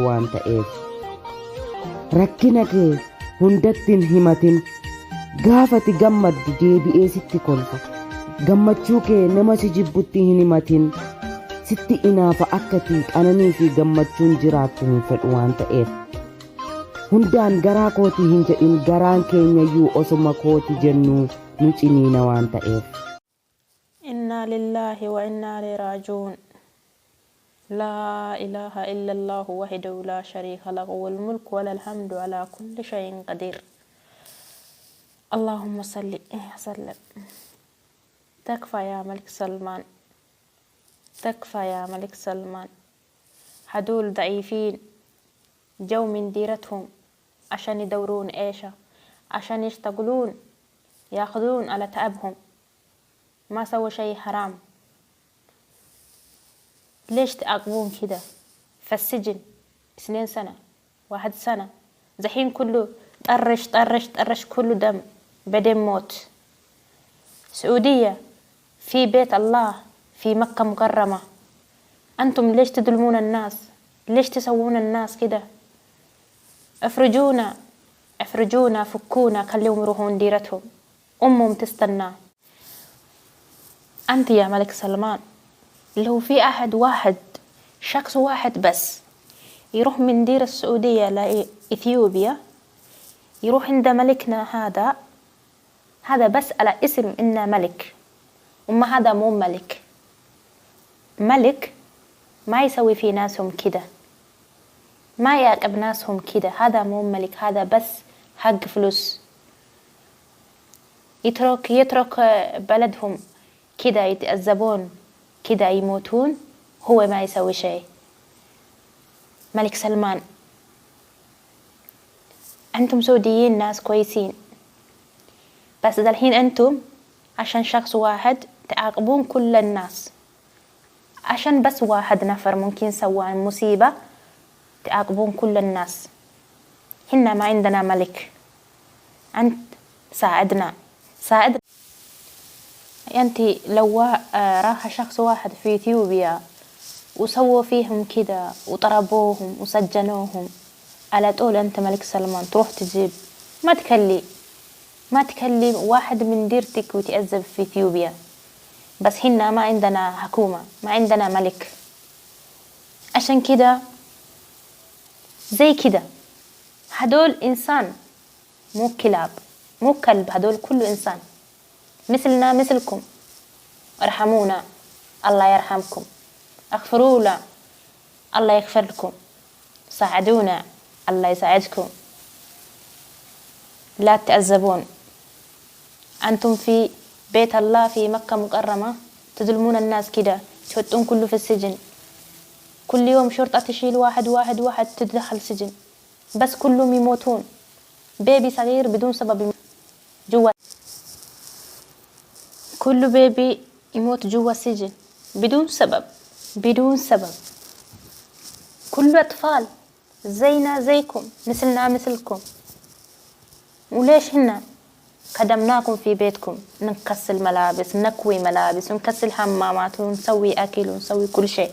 waan ta'eef rakkina kee hundattiin himatin gaafati gammaddu deebi'ee sitti kolfa gammachuu kee nama si jibbutti hin himatin sitti inaafa akkati qananii fi gammachuun jiraattu hin fedhu waan ta'eef hundaan garaa kootii hin jedhin garaan keenyayyuu osuma kooti jennuu nu ciniina waan ta'eef. Inna lillahi wa inna ilaihi raaji'uun. لا إله إلا الله وحده لا شريك له والملك والحمد على كل شيء قدير. اللهم صل وسلم. تكفى يا ملك سلمان، تكفى يا ملك سلمان. هدول ضعيفين جو من ديرتهم عشان يدورون عيشة، عشان يشتغلون ياخذون على تعبهم، ما سووا شيء حرام. ليش تعاقبون كده في السجن 2 سنة 1 سنة؟ زحين كله طرش طرش طرش كله دم بدم موت. سعودية في بيت الله في مكة مكرمة، أنتم ليش تظلمون الناس؟ ليش تسوون الناس كده؟ افرجونا افرجونا فكونا خليهم يروحون ديرتهم، أمهم تستنى. أنت يا ملك سلمان لو في أحد واحد شخص واحد بس يروح من دير السعودية لإثيوبيا يروح عند ملكنا هذا بس على اسم إنه ملك، وما هذا مو ملك. ملك ما يسوي في ناسهم كده، ما يعاقب ناسهم كده. هذا مو ملك، هذا بس حق فلوس. يترك بلدهم كده يتأذبون كده يموتون، هو ما يسوي شيء. ملك سلمان أنتم سعوديين ناس كويسين، بس الحين أنتم عشان شخص واحد تعاقبون كل الناس، عشان بس واحد نفر ممكن سوى مصيبة تعاقبون كل الناس. هنا ما عندنا ملك، أنت ساعدنا. أنت لو راح شخص واحد في إثيوبيا وسووا فيهم كده وطربوهم وسجنوهم، على طول أنت ملك سلمان تروح تجيب ما تكلم واحد من ديرتك وتأذب في إثيوبيا. بس هنا ما عندنا حكومة، ما عندنا ملك. عشان كده زي كده هدول إنسان مو كلاب مو كلب، هدول كله إنسان مثلنا مثلكم. ارحمونا الله يرحمكم، اغفروا لنا الله يغفر لكم، ساعدونا الله يساعدكم. لا تتعذبون، أنتم في بيت الله في مكة مكرمة تظلمون الناس كده، تحطون كله في السجن. كل يوم شرطة تشيل واحد تدخل سجن، بس كلهم يموتون. بيبي صغير بدون سبب جوا، كل بيبي يموت جوا السجن بدون سبب. كل أطفال زينا زيكم، مثلنا مثلكم. وليش هنا خدمناكم في بيتكم، نغسل ملابس، نكوي ملابس، ونغسل حمامات، ونسوي أكل، ونسوي كل شيء.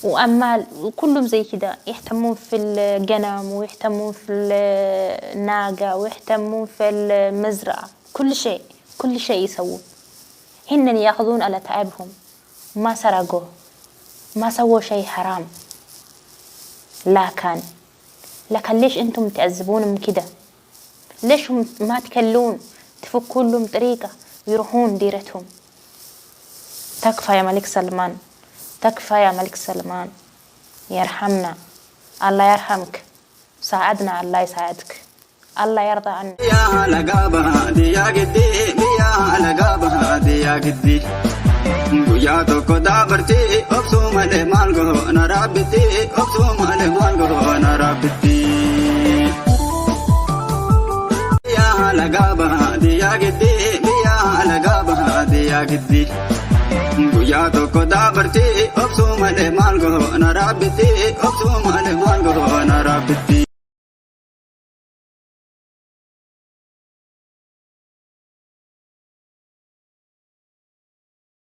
وأمال وكلهم زي كده يهتمون في الغنم، ويهتمون في الناقة، ويهتمون في المزرعة، كل شيء يسوون. هن يأخذون على تعبهم، ما سرقوا، ما سووا شيء حرام. لكن ليش أنتم تعذبونهم كده؟ ليش هم ما تكلون تفكوا لهم طريقة ويروحون ديرتهم؟ تكفى يا ملك سلمان، تكفى يا ملك سلمان. يرحمنا الله يرحمك، ساعدنا الله يساعدك، الله يرضى عنك. يا لقابها دي يا قدي، يا لقابها دي يا قدي. يا توكو دابرتي أبسوم على مالغو أنا رابطي، أبسوم على مالغو أنا رابطي. يا لقابها دي يا قدي، يا لقابها دي يا قدي. يا توكو دابرتي أبسوم على مالغو أنا رابطي، أبسوم على مالغو أنا رابطي.